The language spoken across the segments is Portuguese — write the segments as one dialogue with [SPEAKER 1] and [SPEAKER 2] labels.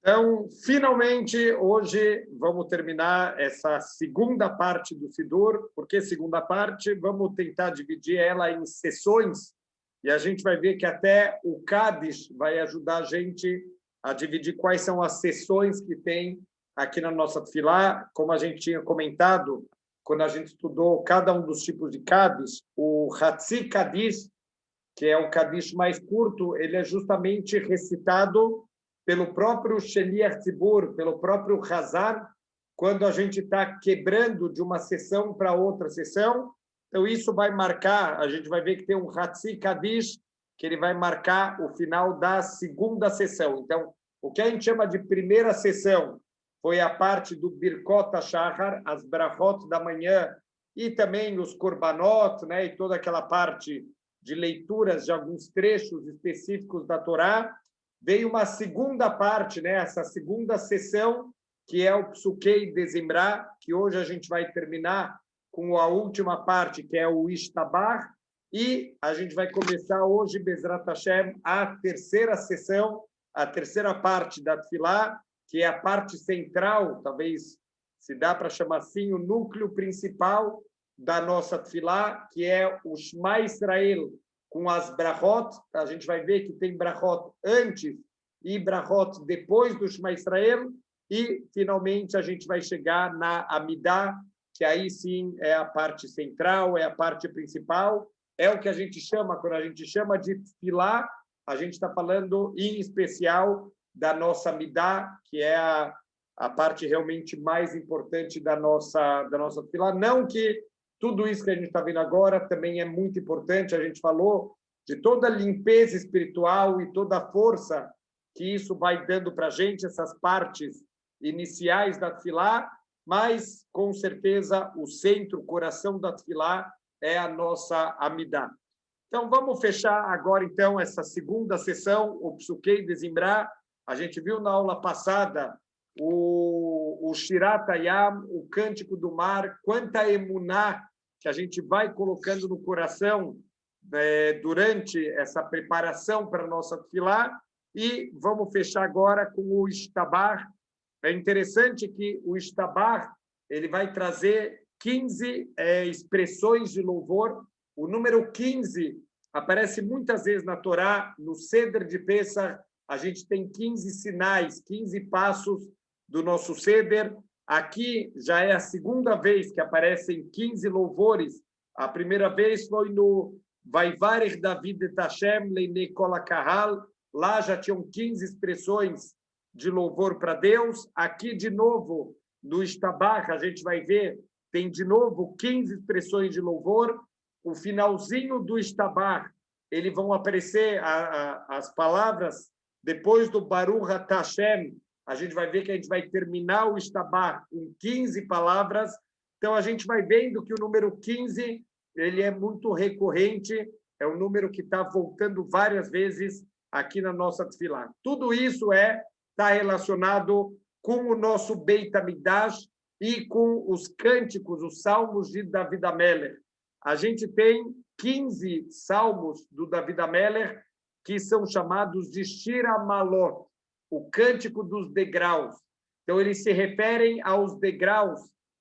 [SPEAKER 1] Então, finalmente, hoje vamos terminar essa segunda parte do Sidur. Por que segunda parte? Vamos tentar dividir ela em sessões e a gente vai ver que até o Kadish vai ajudar a gente a dividir quais são as sessões que tem aqui na nossa Tefilá. Como a gente tinha comentado, quando a gente estudou cada um dos tipos de Kadish, o Hatzi Kadish, que é o Kadish mais curto, ele é justamente recitado pelo próprio Sheliach Tzibur, pelo próprio Hazar, quando a gente está quebrando de uma sessão para outra sessão. Então, isso vai marcar, a gente vai ver que tem um Hatzi Kadish, que ele vai marcar o final da segunda sessão. Então, o que a gente chama de primeira sessão foi a parte do Birkot HaShachar, as brachot da manhã, e também os Korbanot, né, e toda aquela parte de leituras de alguns trechos específicos da Torá. Veio uma segunda parte, né? Essa segunda sessão, que é o Psukei de Zimra, que hoje a gente vai terminar com a última parte, que é o Ishtabach, e a gente vai começar hoje, Bezrat Hashem, a terceira sessão, a terceira parte da Tefilá, que é a parte central, talvez se dá para chamar assim, o núcleo principal da nossa Tefilá, que é o Shema Israel, com as brachot. A gente vai ver que tem brachot antes e brachot depois do Shema Israel, e finalmente a gente vai chegar na Amidah, que aí sim é a parte central, é a parte principal, é o que a gente chama, quando a gente chama de Tefilá, a gente está falando em especial da nossa Amidah, que é a parte realmente mais importante da nossa Tefilá. Não que tudo isso que a gente está vendo agora também é muito importante. A gente falou de toda a limpeza espiritual e toda a força que isso vai dando para a gente, essas partes iniciais da Tefilá, mas, com certeza, o centro, o coração da Tefilá é a nossa Amidah. Então, vamos fechar agora, então, essa segunda sessão, o Psukei de Zimra. A gente viu na aula passada o Shirat Hayam, o Cântico do Mar, quanta emuná que a gente vai colocando no coração durante essa preparação para a nossa Tefilá. E vamos fechar agora com o Ishtabach. É interessante que o Ishtabach ele vai trazer 15 expressões de louvor. O número 15 aparece muitas vezes na Torá, no Seder de Pesach. A gente tem 15 sinais, 15 passos do nosso Seder. Aqui já é a segunda vez que aparecem 15 louvores. A primeira vez foi no Vaivarech David et Hashem leinei kol hakahal. Lá já tinham 15 expressões de louvor para Deus. Aqui, de novo, no Ishtabach, a gente vai ver, tem de novo 15 expressões de louvor. O finalzinho do Ishtabach, eles vão aparecer as palavras depois do Baruch Atah Hashem. A gente vai ver que a gente vai terminar o Ishtabach com 15 palavras. Então, a gente vai vendo que o número 15 ele é muito recorrente, é um número que está voltando várias vezes aqui na nossa Tefilá. Tudo isso está relacionado com o nosso Beit HaMikdash e com os cânticos, os salmos de David HaMelech. A gente tem 15 salmos do David HaMelech que são chamados de Shir HaMalot, o cântico dos degraus. Então, eles se referem aos degraus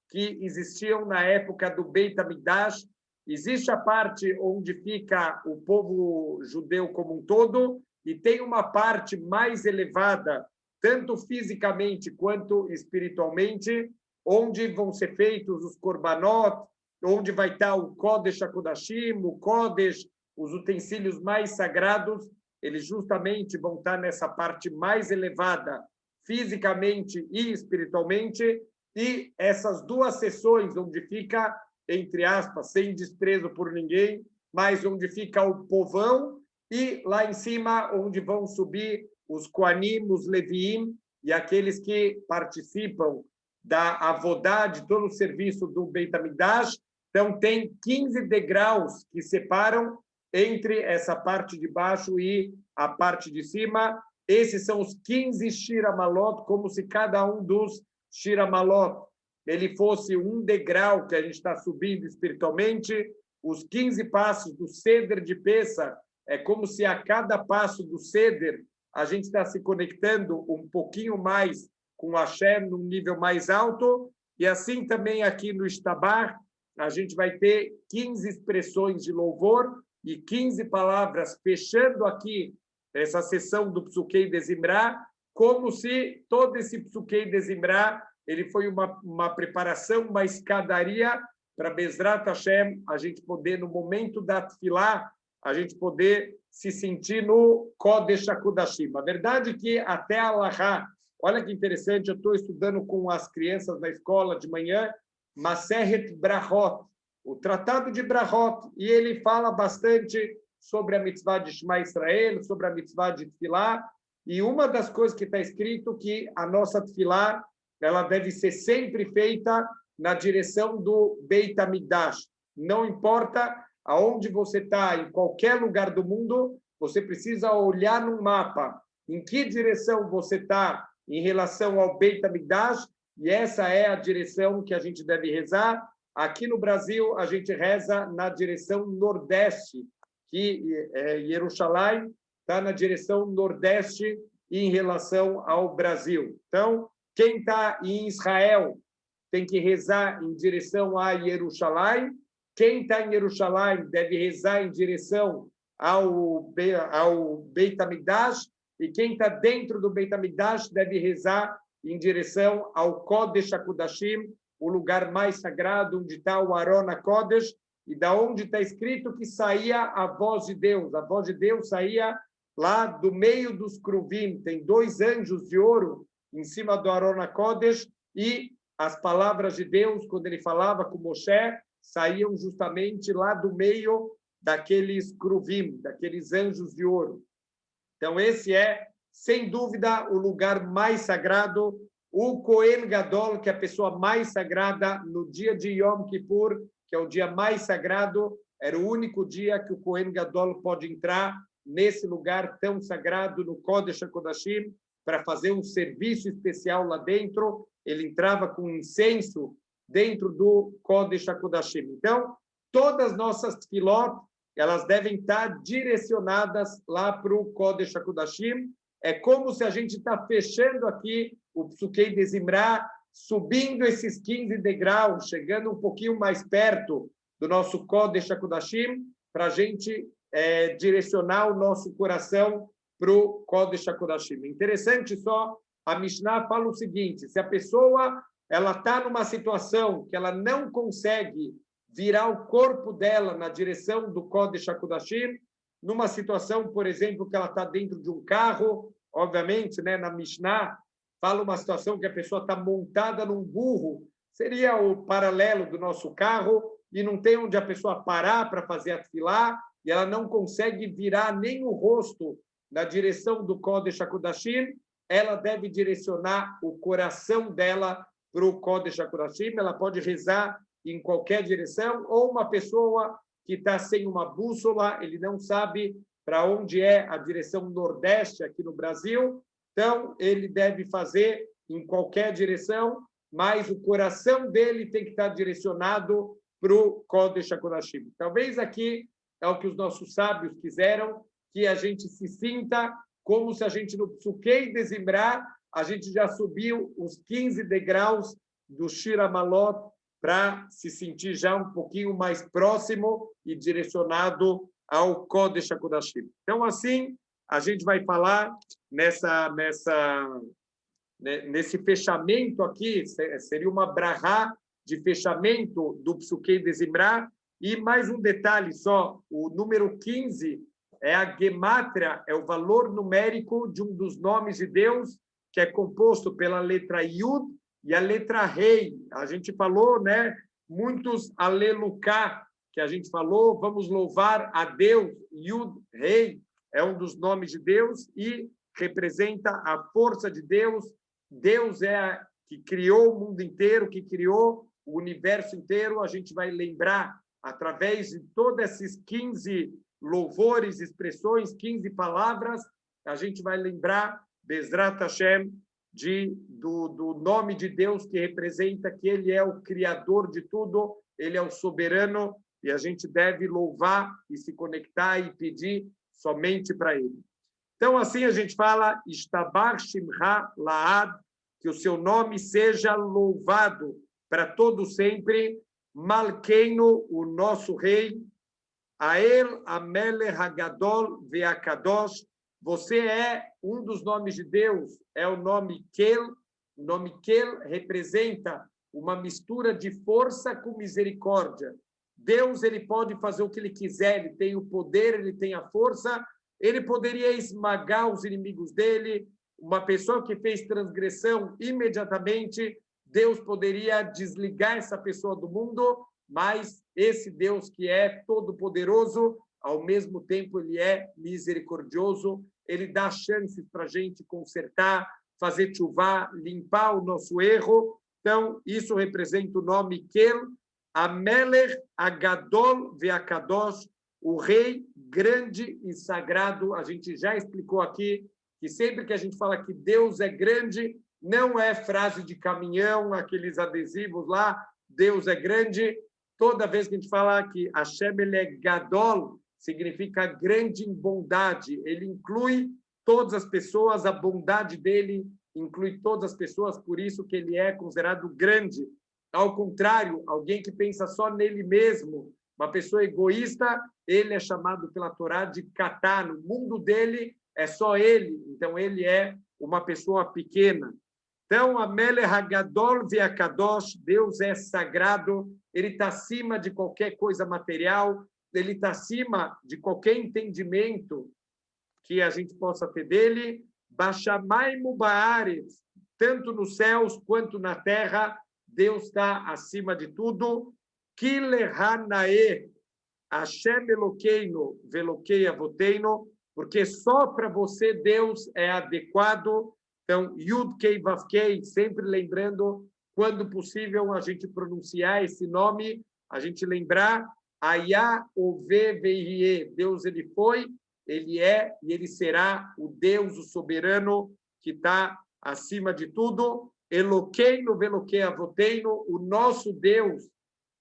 [SPEAKER 1] que existiam na época do Beit HaMikdash. Existe a parte onde fica o povo judeu como um todo, e tem uma parte mais elevada, tanto fisicamente quanto espiritualmente, onde vão ser feitos os korbanot, onde vai estar o Kodesh HaKodashim, o Kodesh, os utensílios mais sagrados. Eles justamente vão estar nessa parte mais elevada, fisicamente e espiritualmente, e essas duas sessões, onde fica, entre aspas, sem desprezo por ninguém, mas onde fica o povão, e lá em cima, onde vão subir os Koanim, os Leviim, e aqueles que participam da avodá, de todo o serviço do Beit HaMikdash. Então, tem 15 degraus que separam entre essa parte de baixo e a parte de cima. Esses são os 15 Shir HaMalot, como se cada um dos Shir HaMalot ele fosse um degrau que a gente está subindo espiritualmente. Os 15 passos do Seder de Pesach é como se a cada passo do Seder a gente está se conectando um pouquinho mais com Hashem num nível mais alto, e assim também aqui no Estabar, a gente vai ter 15 expressões de louvor e 15 palavras fechando aqui essa sessão do Psuquei de Zimra, como se todo esse Psuquei de Zimra ele foi uma preparação, uma escadaria para Bezrat Hashem, a gente poder, no momento da Tfilá, a gente poder se sentir no Kodesh HaKodashim. A verdade é que até a Allahá, olha que interessante, eu estou estudando com as crianças na escola de manhã, Maseret Brahot, o Tratado de Brahot, e ele fala bastante sobre a mitzvah de Shema Israel, sobre a mitzvah de Tfilá, e uma das coisas que está escrito que a nossa Tfilá ela deve ser sempre feita na direção do Beit HaMikdash. Não importa aonde você está, em qualquer lugar do mundo, você precisa olhar no mapa em que direção você está em relação ao Beit HaMikdash, e essa é a direção que a gente deve rezar. Aqui no Brasil, a gente reza na direção nordeste, que Jerusalém está na direção nordeste em relação ao Brasil. Então, quem está em Israel tem que rezar em direção a Jerusalém. Quem está em Jerusalém deve rezar em direção ao Beit HaMikdash. E quem está dentro do Beit HaMikdash deve rezar em direção ao Kodesh HaKodashim, o lugar mais sagrado, onde está o Aron HaKodesh, e da onde está escrito que saía a voz de Deus. A voz de Deus saía lá do meio dos Kruvim. Tem 2 anjos de ouro em cima do Aron HaKodesh, e as palavras de Deus, quando ele falava com Moshe, saíam justamente lá do meio daqueles Kruvim, daqueles anjos de ouro. Então, esse é, sem dúvida, o lugar mais sagrado. O Kohen Gadol, que é a pessoa mais sagrada no dia de Yom Kippur, que é o dia mais sagrado, era o único dia que o Kohen Gadol pode entrar nesse lugar tão sagrado, no Kodesh HaKodashim, para fazer um serviço especial lá dentro. Ele entrava com incenso dentro do Kodesh HaKodashim. Então, todas as nossas tefilot, elas devem estar direcionadas lá para o Kodesh HaKodashim. É como se a gente está fechando aqui o Psuquei de Zimra, subindo esses 15 degraus, chegando um pouquinho mais perto do nosso Kodesh HaKodashim, para a gente direcionar o nosso coração para o Kodesh HaKodashim. Interessante só, a Mishnah fala o seguinte: se a pessoa ela está numa situação que ela não consegue virar o corpo dela na direção do Kodesh HaKodashim, numa situação, por exemplo, que ela está dentro de um carro, obviamente, né, na Mishnah, fala uma situação que a pessoa está montada num burro, seria o paralelo do nosso carro, e não tem onde a pessoa parar para fazer a tefilá, e ela não consegue virar nem o rosto na direção do Kodesh HaKodashim, ela deve direcionar o coração dela para o Kodesh HaKodashim. Ela pode rezar em qualquer direção, ou uma pessoa que está sem uma bússola, ele não sabe para onde é a direção nordeste aqui no Brasil, então ele deve fazer em qualquer direção, mas o coração dele tem que estar direcionado para o Kodesh HaKodashim. Talvez aqui é o que os nossos sábios quiseram, que a gente se sinta como se a gente no Psuquei de Zimra, a gente já subiu os 15 degraus do Shir HaMalot para se sentir já um pouquinho mais próximo e direcionado ao Kodesh HaKodashim. Então, assim, a gente vai falar nesse fechamento aqui, seria uma brahá de fechamento do Psuquei de Zimra. E mais um detalhe só, o número 15 é a gemátria, é o valor numérico de um dos nomes de Deus, que é composto pela letra Yud e a letra Rei. A gente falou, né? Muitos alelucá, que a gente falou, vamos louvar a Deus. Yud Rei é um dos nomes de Deus e representa a força de Deus. Deus é que criou o mundo inteiro, que criou o universo inteiro. A gente vai lembrar, através de todos esses 15 louvores, expressões, 15 palavras, a gente vai lembrar, Bezrat Hashem, do nome de Deus, que representa que Ele é o Criador de tudo, Ele é o soberano, e a gente deve louvar e se conectar e pedir somente para Ele. Então, assim a gente fala, Ishtabach Shimcha Laad, que o seu nome seja louvado para todo sempre, Malkeinu, o nosso rei, Ael Amelech Hagadol Veakadosh, você é um dos nomes de Deus, é o nome Kel. O nome Kel representa uma mistura de força com misericórdia. Deus, ele pode fazer o que ele quiser, ele tem o poder, ele tem a força, ele poderia esmagar os inimigos dele. Uma pessoa que fez transgressão, imediatamente, Deus poderia desligar essa pessoa do mundo, mas esse Deus que é todo-poderoso, ao mesmo tempo ele é misericordioso, ele dá chances para a gente consertar, fazer tchuvá, limpar o nosso erro. Então, isso representa o nome Kel, Amelech Agadol Veakadosh, o rei grande e sagrado. A gente já explicou aqui que sempre que a gente fala que Deus é grande, não é frase de caminhão, aqueles adesivos lá, Deus é grande. Toda vez que a gente fala que Hashem ele é Gadol, significa grande em bondade. Ele inclui todas as pessoas, a bondade dele inclui todas as pessoas, por isso que ele é considerado grande. Ao contrário, alguém que pensa só nele mesmo, uma pessoa egoísta, ele é chamado pela Torá de Katá. No mundo dele é só ele, então ele é uma pessoa pequena. Então, Amelech Hagadol Veakadosh, Deus é sagrado, ele está acima de qualquer coisa material, ele está acima de qualquer entendimento que a gente possa ter dele. Bashamai Mubaaretz, tanto nos céus quanto na terra, Deus está acima de tudo. Kilehanae, Hashem Elokeinu, Velokei Avoteinu, porque só para você Deus é adequado. Então, Yud Kei Vav Kei, sempre lembrando, quando possível, a gente pronunciar esse nome, a gente lembrar, Ayá Ove Veihie, Deus ele foi, ele é e ele será o Deus, o soberano, que está acima de tudo. Elokeinu Velokei Avoteinu, o nosso Deus,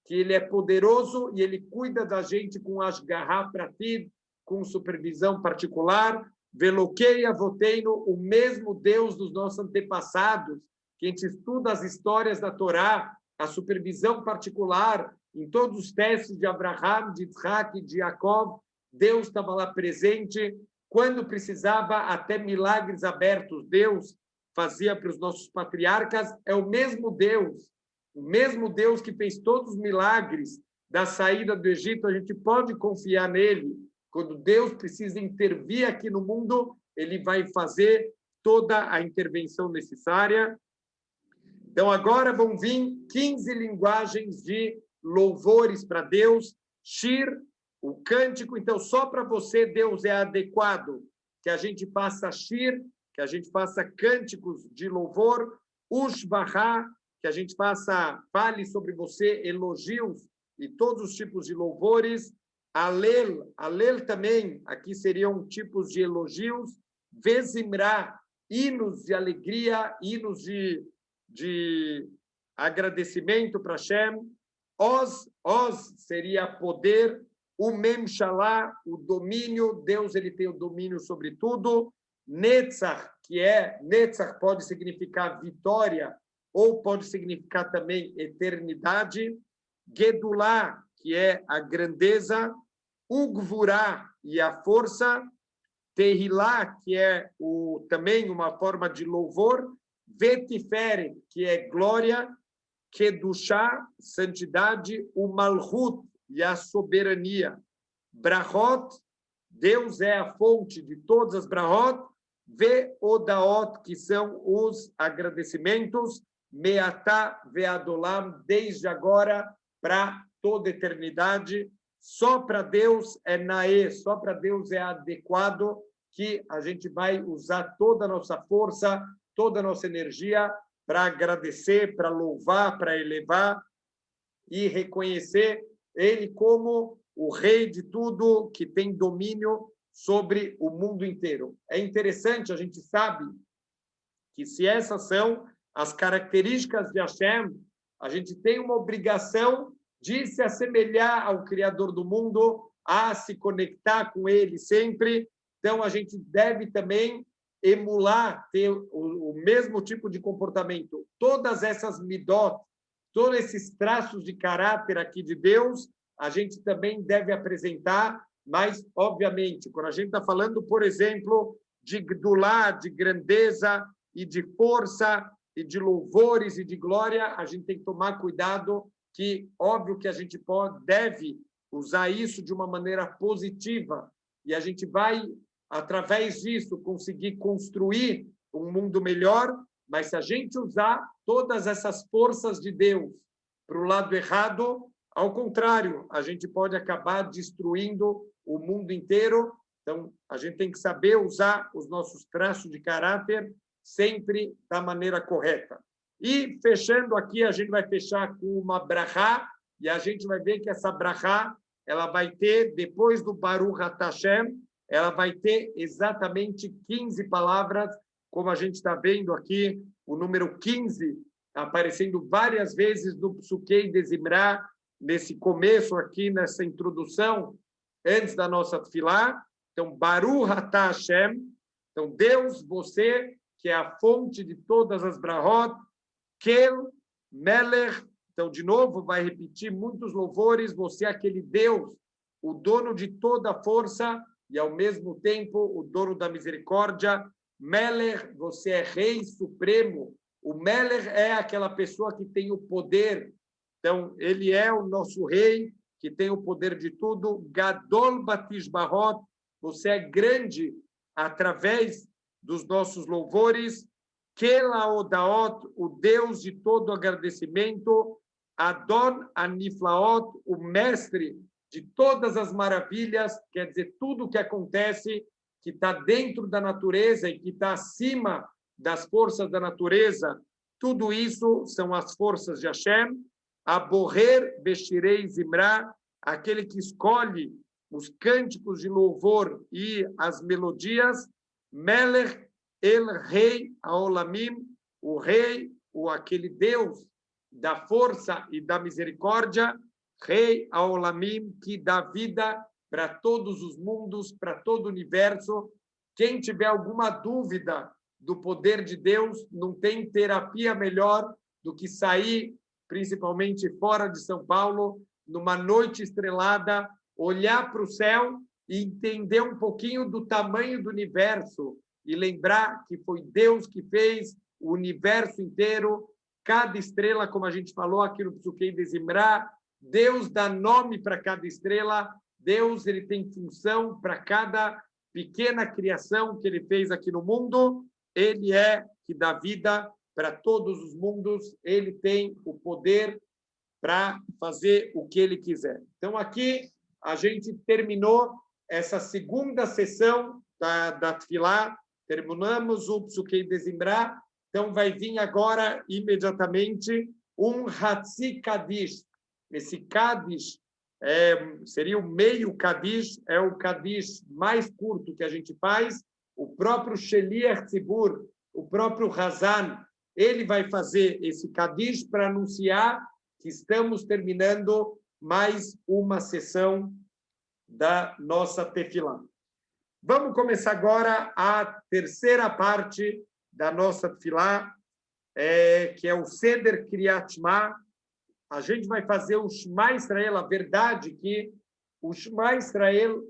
[SPEAKER 1] que ele é poderoso e ele cuida da gente com Ashgará Pratid, com supervisão particular. Velokei Avoteinu, o mesmo Deus dos nossos antepassados, que a gente estuda as histórias da Torá, a supervisão particular em todos os testes de Abraham, de Isaac, de Jacob, Deus estava lá presente. Quando precisava, até milagres abertos, Deus fazia para os nossos patriarcas. É o mesmo Deus que fez todos os milagres da saída do Egito, a gente pode confiar nele. Quando Deus precisa intervir aqui no mundo, ele vai fazer toda a intervenção necessária. Então, agora vão vir 15 linguagens de louvores para Deus. Shir, o cântico. Então, só para você, Deus é adequado que a gente faça shir, que a gente faça cânticos de louvor. Ushbahá, que a gente fale sobre você elogios e todos os tipos de louvores. Alel também, aqui seriam tipos de elogios. Vezimrá, hinos de alegria, hinos de agradecimento para Hashem. Oz seria poder. O Memshalá, o domínio, Deus ele tem o domínio sobre tudo. Netzach, Netzach pode significar vitória, ou pode significar também eternidade. Gedulá, que é a grandeza. Ugvurá, e a força. Tehilá, que é também uma forma de louvor. Vetiferet, que é glória. Kedushá, santidade. O Malhut, e a soberania. Brahot, Deus é a fonte de todas as brahot. Veodaot, que são os agradecimentos. Meatá veadolam, desde agora para toda eternidade. Só para Deus é naê, só para Deus é adequado que a gente vai usar toda a nossa força, toda a nossa energia para agradecer, para louvar, para elevar e reconhecer ele como o rei de tudo, que tem domínio sobre o mundo inteiro. É interessante, a gente sabe que se essas são as características de Hashem, a gente tem uma obrigação de se assemelhar ao Criador do mundo, a se conectar com ele sempre. Então, a gente deve também emular, ter o mesmo tipo de comportamento. Todas essas midot, todos esses traços de caráter aqui de Deus, a gente também deve apresentar, mas, obviamente, quando a gente está falando, por exemplo, de gdulá, de grandeza e de força, e de louvores e de glória, a gente tem que tomar cuidado que, óbvio que a gente deve usar isso de uma maneira positiva, e a gente vai, através disso, conseguir construir um mundo melhor, mas se a gente usar todas essas forças de Deus para o lado errado, ao contrário, a gente pode acabar destruindo o mundo inteiro. Então, a gente tem que saber usar os nossos traços de caráter sempre da maneira correta. E, fechando aqui, a gente vai fechar com uma brachá, e a gente vai ver que essa brachá, ela vai ter, depois do Baruch Atah Hashem, ela vai ter exatamente 15 palavras, como a gente está vendo aqui, o número 15 aparecendo várias vezes no Psukei de Zimra, nesse começo aqui, nessa introdução, antes da nossa tefilá. Então, Baruch Atah Hashem, então, Deus, você, que é a fonte de todas as brahot, Kel Melech, então, de novo, vai repetir muitos louvores, você é aquele Deus, o dono de toda a força e, ao mesmo tempo, o dono da misericórdia. Melech, você é rei supremo. O Melech é aquela pessoa que tem o poder. Então, ele é o nosso rei, que tem o poder de tudo. Gadol Batishbahot, você é grande através dos nossos louvores. Kela Odaot, o Deus de todo agradecimento. Adon Aniflaot, o mestre de todas as maravilhas, quer dizer, tudo que acontece, que está dentro da natureza e que está acima das forças da natureza, tudo isso são as forças de Hashem. Aborrer Beshirei Zimra, aquele que escolhe os cânticos de louvor e as melodias. Melech El Rei Aolamim, o rei, aquele Deus da força e da misericórdia, Rei Aolamim, que dá vida para todos os mundos, para todo o universo. Quem tiver alguma dúvida do poder de Deus, não tem terapia melhor do que sair, principalmente fora de São Paulo, numa noite estrelada, olhar para o céu e entender um pouquinho do tamanho do universo e lembrar que foi Deus que fez o universo inteiro, cada estrela, como a gente falou aqui no Psukei de Zimra, Deus dá nome para cada estrela, Deus ele tem função para cada pequena criação que ele fez aqui no mundo, ele é que dá vida para todos os mundos, ele tem o poder para fazer o que ele quiser. Então, aqui a gente terminou essa segunda sessão da Tfilá, terminamos o Psukei de Zimra, então vai vir agora, imediatamente, um Hatzi Kadish. Esse Kadish seria o meio Kadish, é o Kadish mais curto que a gente faz. O próprio Sheliach Tzibur, o próprio Hazan, ele vai fazer esse Kadish para anunciar que estamos terminando mais uma sessão da nossa Tefilá. Vamos começar agora a terceira parte da nossa Tefilá, que é o Seder Kriyat Shema. A gente vai fazer o Shema Israel. A verdade que o Shema Israel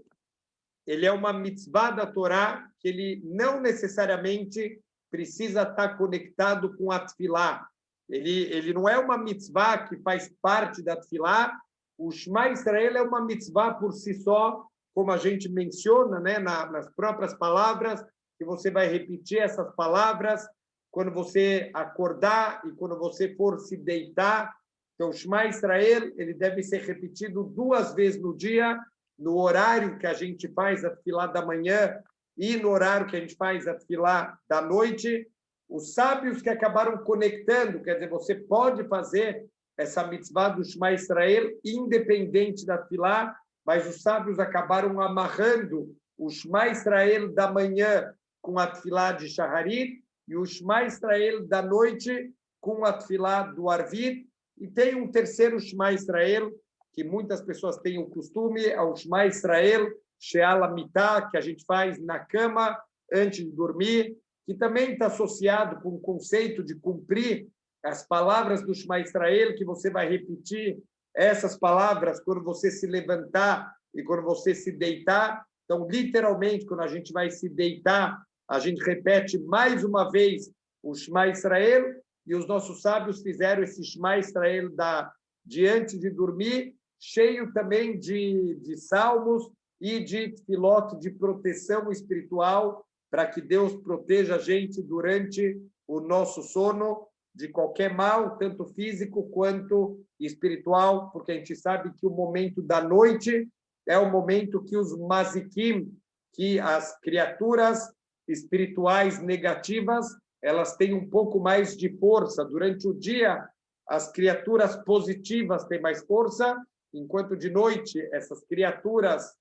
[SPEAKER 1] ele é uma mitzvah da Torá que ele não necessariamente precisa estar conectado com a Tefilá. Ele não é uma mitzvah que faz parte da Tefilá. O Shema Israel é uma mitzvah por si só, como a gente menciona, né, nas próprias palavras, que você vai repetir essas palavras quando você acordar e quando você for se deitar. Então, o Shema Israel ele deve ser repetido 2 vezes no dia, no horário que a gente faz a tefilá da manhã e no horário que a gente faz a tefilá da noite. Os sábios que acabaram conectando, quer dizer, você pode fazer essa mitzvah do Shema Israel independente da tefilá, mas os sábios acabaram amarrando o Shema Israel da manhã com a tefilá de Shaharit e o Shema Israel da noite com a tefilá do Arvit. E tem um terceiro Shema Israel, que muitas pessoas têm o costume, é o Shema Israel She'al Hamitah, que a gente faz na cama antes de dormir, que também está associado com o conceito de cumprir as palavras do Shema Israel, que você vai repetir essas palavras quando você se levantar e quando você se deitar. Então, literalmente, quando a gente vai se deitar, a gente repete mais uma vez o Shema Israel, e os nossos sábios fizeram esse Shema Israel de antes de dormir, cheio também de salmos e de tefilot de proteção espiritual, para que Deus proteja a gente durante o nosso sono de qualquer mal, tanto físico quanto espiritual, porque a gente sabe que o momento da noite é o momento que os mazikim, que as criaturas espirituais negativas, elas têm um pouco mais de força. Durante o dia, as criaturas positivas têm mais força, enquanto de noite, essas criaturas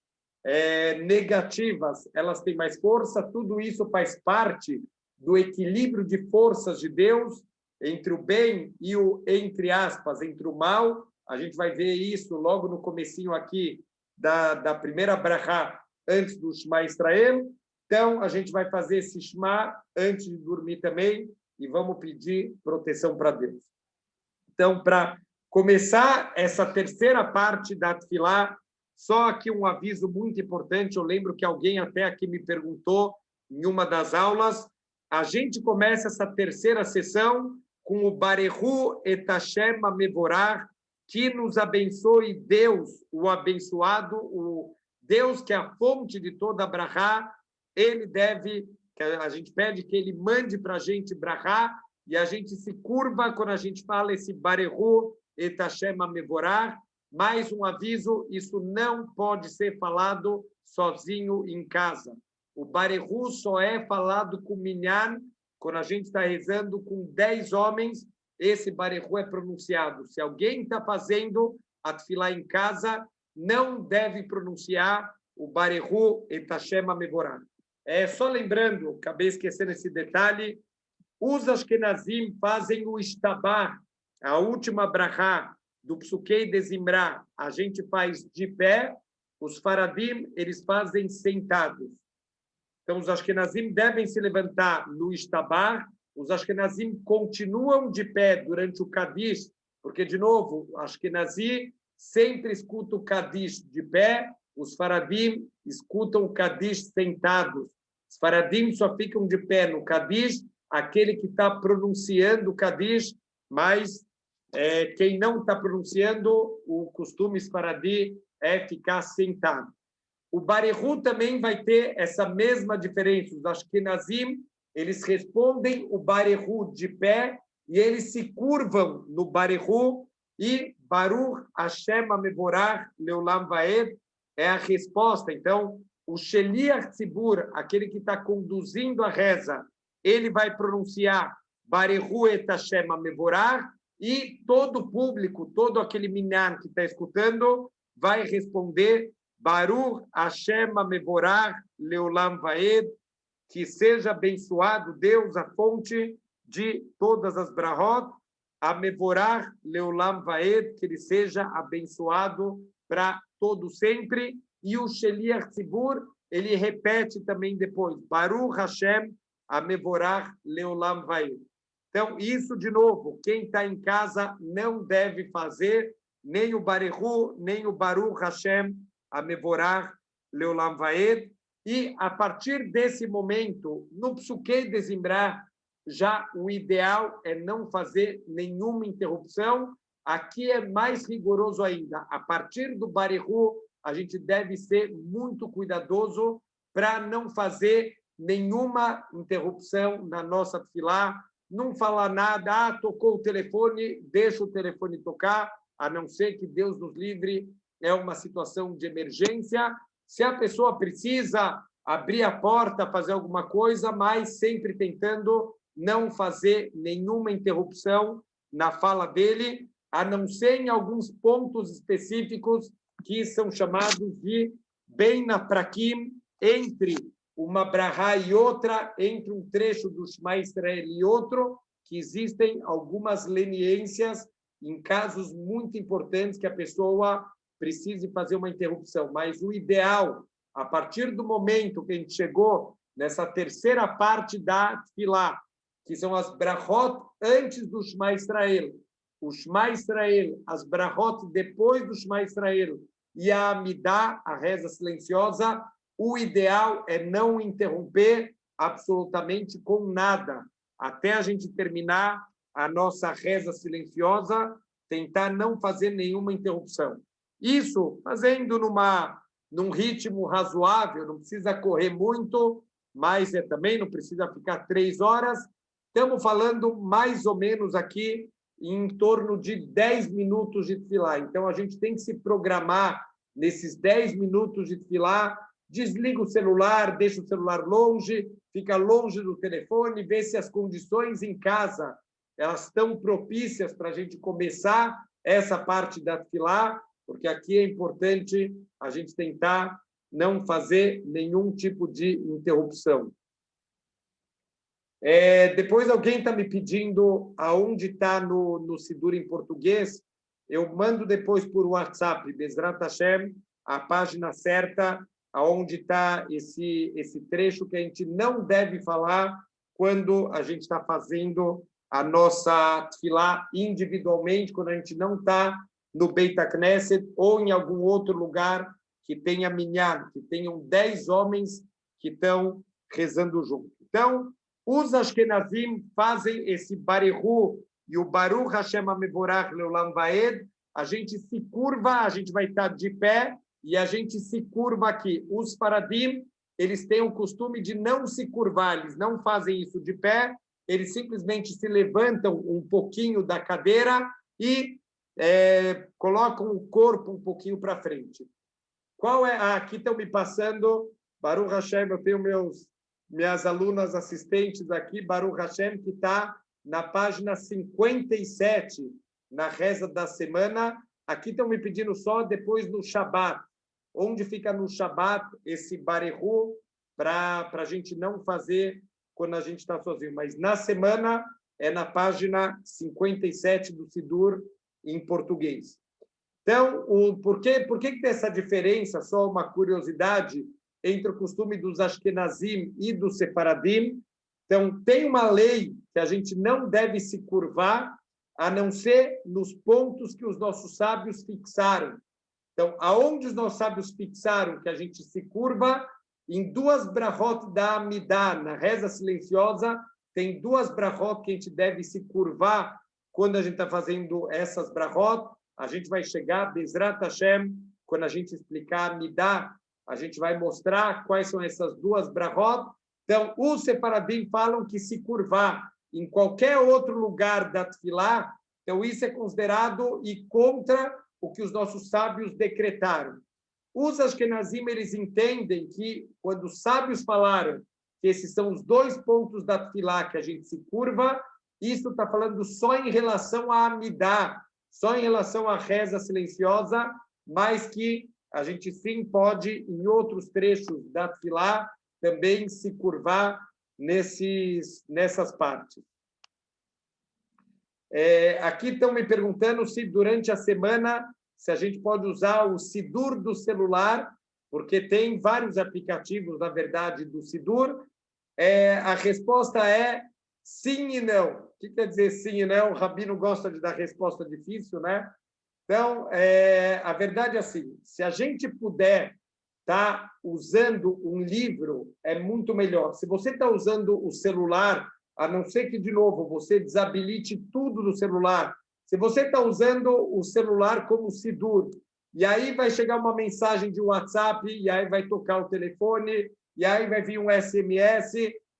[SPEAKER 1] negativas, elas têm mais força. Tudo isso faz parte do equilíbrio de forças de Deus entre o bem e o, entre aspas, entre o mal. A gente vai ver isso logo no comecinho aqui da primeira brachá, antes do Shema Israel. Então, a gente vai fazer esse Shema antes de dormir também e vamos pedir proteção para Deus. Então, para começar essa terceira parte da Tefilá, só aqui um aviso muito importante. Eu lembro que alguém até aqui me perguntou em uma das aulas. A gente começa essa terceira sessão com o Barehu et Hashem Mevorach, que nos abençoe Deus, o abençoado, o Deus que é a fonte de toda a brachá. Ele deve, a gente pede que ele mande para a gente brachá, e a gente se curva quando a gente fala esse Barehu et Hashem Mevorach. Mais um aviso, isso não pode ser falado sozinho em casa. O Barehu só é falado com minyan, quando a gente está rezando com 10 homens, esse Barehu é pronunciado. Se alguém está fazendo a tefilá em casa, não deve pronunciar o Barehu et Hashem Mevorach. Só lembrando, acabei esquecendo esse detalhe, os Ashkenazim fazem o Ishtabah, a última brachá do Psukei de Zimra, a gente faz de pé, os Faradim, eles fazem sentados. Então, os Ashkenazim devem se levantar no Ishtabah, os Ashkenazim continuam de pé durante o Kadish, porque, de novo, o Ashkenazi sempre escuta o Kadish de pé, os Faradim escutam o Kadish sentados. Os Faradim só ficam de pé no Kadish, aquele que está pronunciando o Kadish, mas quem não está pronunciando, o costume Faradi é ficar sentado. O Barehu também vai ter essa mesma diferença. Os Ashkenazim, eles respondem o Barehu de pé e eles se curvam no Barehu e Baruch Hashem Mevorach Leolam Vaed é a resposta. Então, o Sheliach Tzibur, aquele que está conduzindo a reza, ele vai pronunciar Barehu et Hashem Mevorach, e todo o público, todo aquele minyan que está escutando, vai responder Baruch Hashem Mevorach Leolam Vaed, que seja abençoado Deus, a fonte de todas as brahot, a Mevorach Leolam Vaed, que ele seja abençoado para todo sempre. E o Sheliach Tzibur, ele repete também depois, Baruch Hashem Mevorach Leolam Vaed. Então, isso, de novo, quem está em casa não deve fazer nem o Barehu, nem o Baruch Hashem Mevorach Leolam Vaed. E, a partir desse momento, no Psukei de Zimra, já o ideal é não fazer nenhuma interrupção. Aqui é mais rigoroso ainda. A partir do Barehu, a gente deve ser muito cuidadoso para não fazer nenhuma interrupção na nossa tefilá, não falar nada, tocou o telefone, deixa o telefone tocar, a não ser que Deus nos livre, é uma situação de emergência. Se a pessoa precisa abrir a porta, fazer alguma coisa, mas sempre tentando não fazer nenhuma interrupção na fala dele, a não ser em alguns pontos específicos que são chamados de bem na prakim, entre uma brahá e outra, entre um trecho do Shema Israel e outro, que existem algumas leniências em casos muito importantes que a pessoa precise fazer uma interrupção. Mas o ideal A partir do momento que a gente chegou nessa terceira parte da Tfilá, que são as brachot antes do Shema Israel, o Shema Israel, as brachot depois do Shema Israel e a Amidá, a reza silenciosa, o ideal é não interromper absolutamente com nada, até a gente terminar a nossa reza silenciosa, tentar não fazer nenhuma interrupção. Isso fazendo num ritmo razoável, não precisa correr muito, mas também não precisa ficar 3 horas. Estamos falando mais ou menos aqui em torno de 10 minutos de tefilá. Então, a gente tem que se programar nesses 10 minutos de tefilá, desliga o celular, deixa o celular longe, fica longe do telefone, vê se as condições em casa elas estão propícias para a gente começar essa parte da tefilá, porque aqui é importante a gente tentar não fazer nenhum tipo de interrupção. Depois alguém está me pedindo aonde está no Sidur em português. Eu mando depois por WhatsApp, Bezrat Hashem, a página certa, aonde está esse trecho que a gente não deve falar quando a gente está fazendo a nossa tefilá individualmente, quando a gente não está no Beit HaKnesset ou em algum outro lugar que tenha minyan, que tenham 10 homens que estão rezando junto. Então, os Ashkenazim fazem esse Barihu e o Baruch Hashem HaMevorach Leolam Vaed. A gente se curva, a gente vai estar de pé e a gente se curva aqui. Os Faradim, eles têm o costume de não se curvar, eles não fazem isso de pé, eles simplesmente se levantam um pouquinho da cadeira e colocam o corpo um pouquinho para frente. Aqui estão me passando, Baruch Hashem, eu tenho minhas alunas assistentes aqui, Baruch Hashem, que está na página 57, na reza da semana. Aqui estão me pedindo só depois no Shabat. Onde fica no Shabat esse Barehu, para a gente não fazer quando a gente está sozinho. Mas na semana é na página 57 do Sidur em português. Então, por que tem essa diferença? Só uma curiosidade entre o costume dos Ashkenazim e dos Separadim. Então, tem uma lei que a gente não deve se curvar, a não ser nos pontos que os nossos sábios fixaram. Então, aonde os nossos sábios fixaram que a gente se curva? Em 2 brachot da Amidá, na reza silenciosa, tem 2 brachot que a gente deve se curvar quando a gente está fazendo essas brachot. A gente vai chegar, Bezrat Hashem, quando a gente explicar Amidá, a gente vai mostrar quais são essas 2 brachot. Então, os separadim falam que se curvar em qualquer outro lugar da tefilá, então isso é considerado e contra o que os nossos sábios decretaram. Os Ashkenazim, eles entendem que, quando os sábios falaram que esses são os 2 pontos da tefilá que a gente se curva, isso está falando só em relação à Amidá, só em relação à reza silenciosa, mas que a gente sim pode, em outros trechos da tefilá, também se curvar nessas partes. Aqui estão me perguntando se durante a semana se a gente pode usar o Sidur do celular, porque tem vários aplicativos, na verdade, do Sidur. A resposta é sim e não. O que quer dizer sim e não? O Rabino gosta de dar resposta difícil, né? Então, a verdade é assim, se a gente puder estar usando um livro, é muito melhor. Se você está usando o celular, a não ser que, de novo, você desabilite tudo do celular, se você está usando o celular como Sidur, e aí vai chegar uma mensagem de WhatsApp, e aí vai tocar o telefone, e aí vai vir um SMS,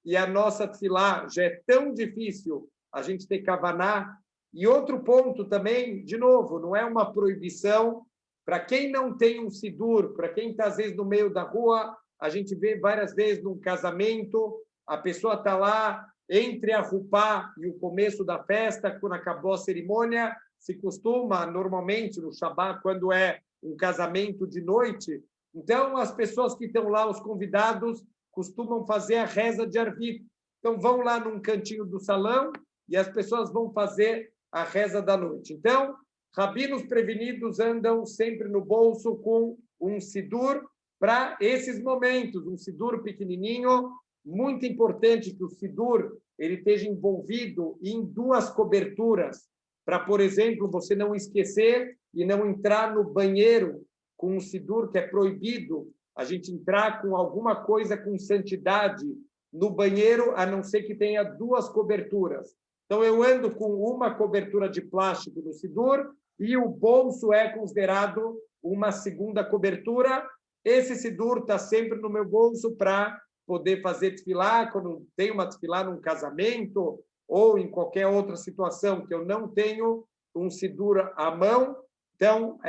[SPEAKER 1] e a nossa tefilá já é tão difícil a gente ter kavaná. E outro ponto também, de novo, não é uma proibição. Para quem não tem um Sidur, para quem está, às vezes, no meio da rua, a gente vê várias vezes num casamento, a pessoa está lá, entre a rupá e o começo da festa, quando acabou a cerimônia, se costuma, normalmente, no Shabat, quando é um casamento de noite, então as pessoas que estão lá, os convidados, costumam fazer a reza de Arvit. Então, vão lá num cantinho do salão e as pessoas vão fazer a reza da noite. Então, rabinos prevenidos andam sempre no bolso com um Sidur. para esses momentos. Um sidur pequenininho, muito importante que o sidur ele esteja envolvido em 2 coberturas, para, por exemplo, você não esquecer e não entrar no banheiro com um sidur que é proibido, a gente entrar com alguma coisa com santidade no banheiro, a não ser que tenha 2 coberturas. Então, eu ando com uma cobertura de plástico no sidur e o bolso é considerado uma segunda cobertura. Esse sidur está sempre no meu bolso para poder fazer tefilá, quando tem uma tefilá num casamento ou em qualquer outra situação que eu não tenho um sidur à mão, então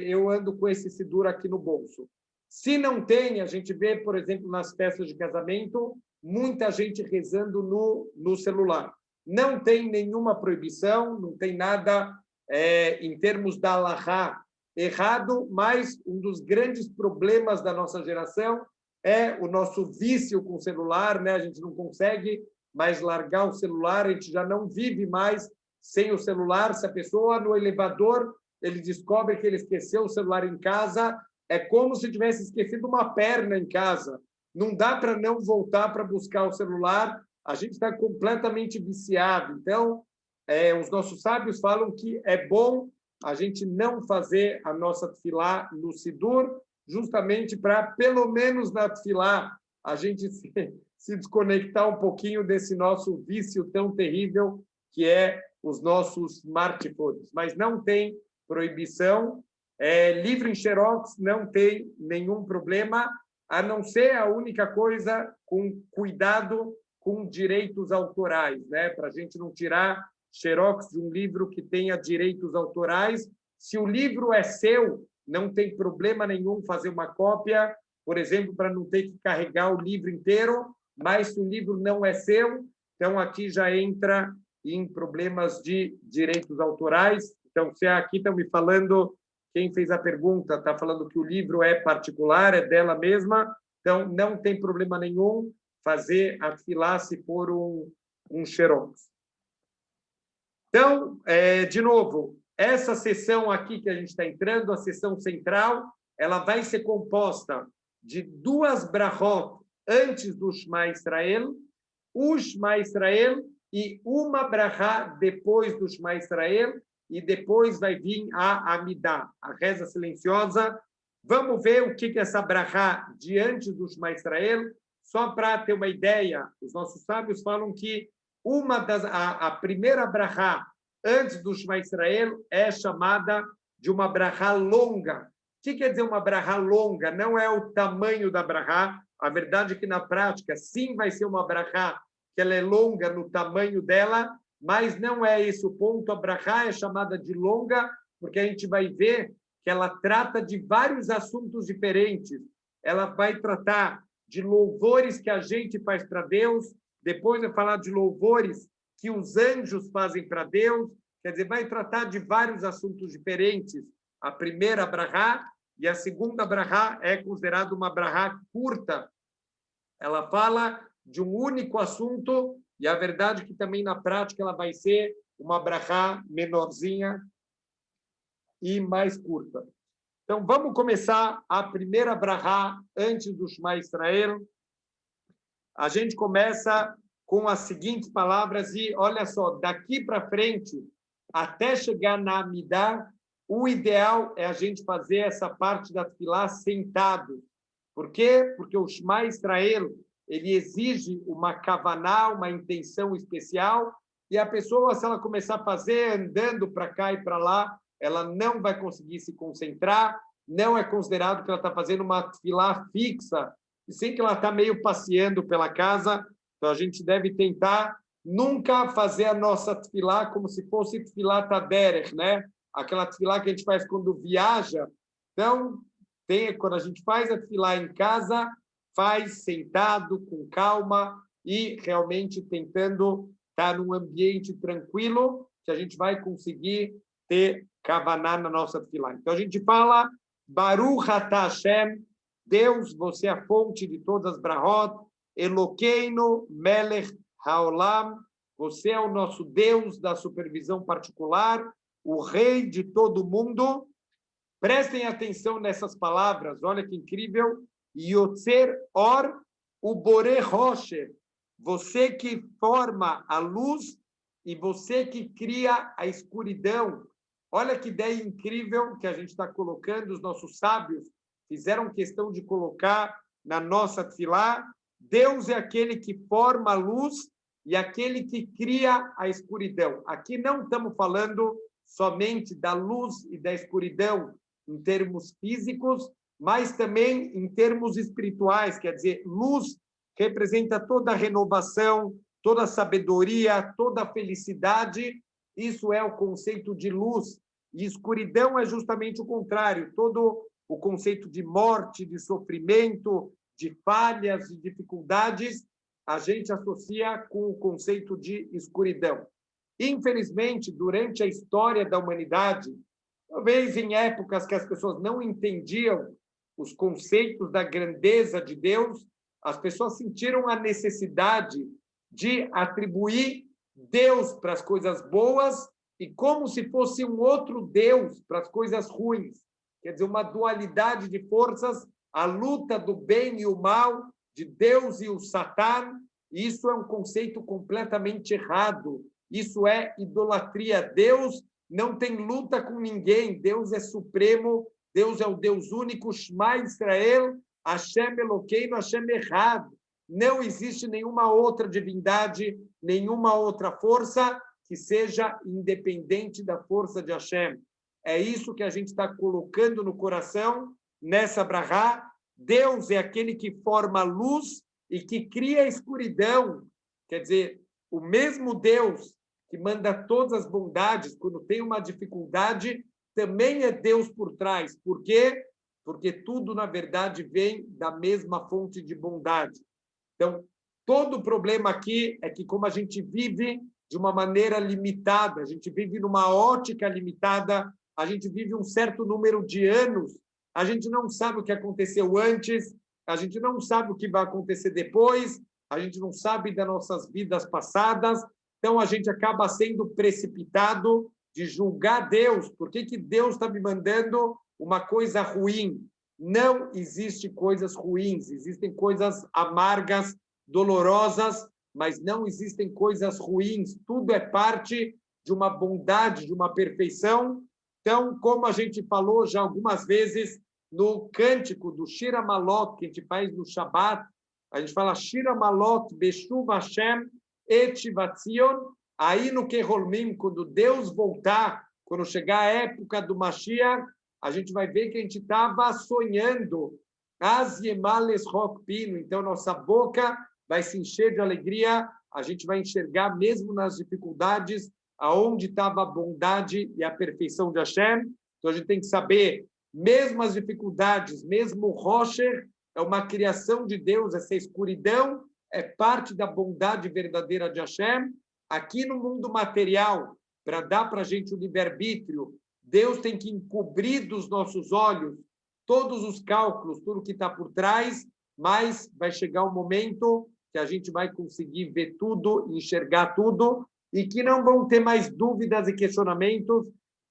[SPEAKER 1] eu ando com esse sidur aqui no bolso. Se não tem, a gente vê, por exemplo, nas festas de casamento, muita gente rezando no celular. Não tem nenhuma proibição, não tem nada em termos da halahá errado, mas um dos grandes problemas da nossa geração é o nosso vício com o celular, né? A gente não consegue mais largar o celular, a gente já não vive mais sem o celular. Se a pessoa no elevador ele descobre que ele esqueceu o celular em casa, é como se tivesse esquecido uma perna em casa. Não dá para não voltar para buscar o celular. A gente está completamente viciado. Então, os nossos sábios falam que é bom a gente não fazer a nossa tefilá no sidur, justamente para, pelo menos na tefilá, a gente se desconectar um pouquinho desse nosso vício tão terrível que é os nossos smartphones. Mas não tem proibição. Livro em xerox não tem nenhum problema, a não ser a única coisa com cuidado com direitos autorais, né? Para a gente não tirar xerox de um livro que tenha direitos autorais. Se o livro é seu, não tem problema nenhum fazer uma cópia, por exemplo, para não ter que carregar o livro inteiro, mas se o livro não é seu, então aqui já entra em problemas de direitos autorais. Então, se aqui estão me falando, quem fez a pergunta está falando que o livro é particular, é dela mesma, então não tem problema nenhum fazer a tefilá se for um xerox. Então, de novo, essa sessão aqui que a gente está entrando, a sessão central, ela vai ser composta de 2 brachot antes do Shema Israel, o Shema Israel e uma brachá depois do Shema Israel, e depois vai vir a Amidah, a reza silenciosa. Vamos ver o que é essa brachá diante do Shema Israel. Só para ter uma ideia, os nossos sábios falam que a primeira brachá antes do Shema Israel é chamada de uma brachá longa. O que quer dizer uma brachá longa? Não é o tamanho da brachá. A verdade é que, na prática, sim vai ser uma brachá que ela é longa no tamanho dela, mas não é esse o ponto. A brachá é chamada de longa porque a gente vai ver que ela trata de vários assuntos diferentes. Ela vai tratar de louvores que a gente faz para Deus, depois vai falar de louvores que os anjos fazem para Deus, quer dizer, vai tratar de vários assuntos diferentes. A primeira brachá e a segunda brachá é considerada uma brachá curta. Ela fala de um único assunto e a verdade é que também na prática ela vai ser uma brachá menorzinha e mais curta. Então, vamos começar a primeira brachá antes do Shema Israel. A gente começa com as seguintes palavras e, olha só, daqui para frente, até chegar na Amidah, o ideal é a gente fazer essa parte da tefilá sentado. Por quê? Porque o Shema Israel, ele exige uma kavaná, uma intenção especial, e a pessoa, se ela começar a fazer andando para cá e para lá, ela não vai conseguir se concentrar, não é considerado que ela está fazendo uma tefilá fixa, e sim que ela está meio passeando pela casa. Então, a gente deve tentar nunca fazer a nossa tefilá como se fosse tefilá taderech, né? Aquela tefilá que a gente faz quando viaja. Então, quando a gente faz a tefilá em casa, faz sentado, com calma e realmente tentando estar num ambiente tranquilo, que a gente vai conseguir ter kavaná na nossa tefilá. Então, a gente fala Baruch atah Hashem, Deus, você é a fonte de todas as brahot, Elokeinu melech haolam, você é o nosso Deus da supervisão particular, o rei de todo mundo. Prestem atenção nessas palavras, olha que incrível. Yotzer Or Ubore Rocher. Você que forma a luz e você que cria a escuridão. Olha que ideia incrível que a gente está colocando, os nossos sábios fizeram questão de colocar na nossa tefilá. Deus é aquele que forma a luz e aquele que cria a escuridão. Aqui não estamos falando somente da luz e da escuridão em termos físicos, mas também em termos espirituais, quer dizer, luz representa toda a renovação, toda a sabedoria, toda a felicidade. Isso é o conceito de luz. E escuridão é justamente o contrário, todo o conceito de morte, de sofrimento, de falhas, de dificuldades, a gente associa com o conceito de escuridão. Infelizmente, durante a história da humanidade, talvez em épocas que as pessoas não entendiam os conceitos da grandeza de Deus, as pessoas sentiram a necessidade de atribuir Deus para as coisas boas e como se fosse um outro Deus para as coisas ruins. Quer dizer, uma dualidade de forças, a luta do bem e o mal, de Deus e o Satã. Isso é um conceito completamente errado. Isso é idolatria. Deus não tem luta com ninguém. Deus é supremo. Deus é o Deus único. Shema Israel, Hashem Elokeinu, Hashem Echad. Não existe nenhuma outra divindade, nenhuma outra força que seja independente da força de Hashem. É isso que a gente está colocando no coração nessa brahá. Deus é aquele que forma a luz e que cria a escuridão. Quer dizer, o mesmo Deus que manda todas as bondades, quando tem uma dificuldade, também é Deus por trás. Por quê? Porque tudo, na verdade, vem da mesma fonte de bondade. Então, todo o problema aqui é que, como a gente vive de uma maneira limitada, a gente vive numa ótica limitada, a gente vive um certo número de anos, a gente não sabe o que aconteceu antes, a gente não sabe o que vai acontecer depois, a gente não sabe das nossas vidas passadas, então a gente acaba sendo precipitado de julgar Deus. Por que Deus está me mandando uma coisa ruim? Não existe coisas ruins, existem coisas amargas, dolorosas, mas não existem coisas ruins. Tudo é parte de uma bondade, de uma perfeição. Então, como a gente falou já algumas vezes no cântico do Shira Malot, que a gente faz no Shabat, a gente fala Shira Malot, Beshuv Hashem, Et Shivatzion, aí no Keholmim, quando Deus voltar, quando chegar a época do Mashiach, a gente vai ver que a gente estava sonhando. As Yemales Rokpino, então nossa boca vai se encher de alegria, a gente vai enxergar mesmo nas dificuldades aonde estava a bondade e a perfeição de Hashem. Então a gente tem que saber, mesmo as dificuldades, mesmo o Rocher, é uma criação de Deus, essa escuridão é parte da bondade verdadeira de Hashem. Aqui no mundo material, para dar para a gente o livre-arbítrio, Deus tem que encobrir dos nossos olhos todos os cálculos, tudo que está por trás, mas vai chegar um momento que a gente vai conseguir ver tudo, enxergar tudo, e que não vão ter mais dúvidas e questionamentos.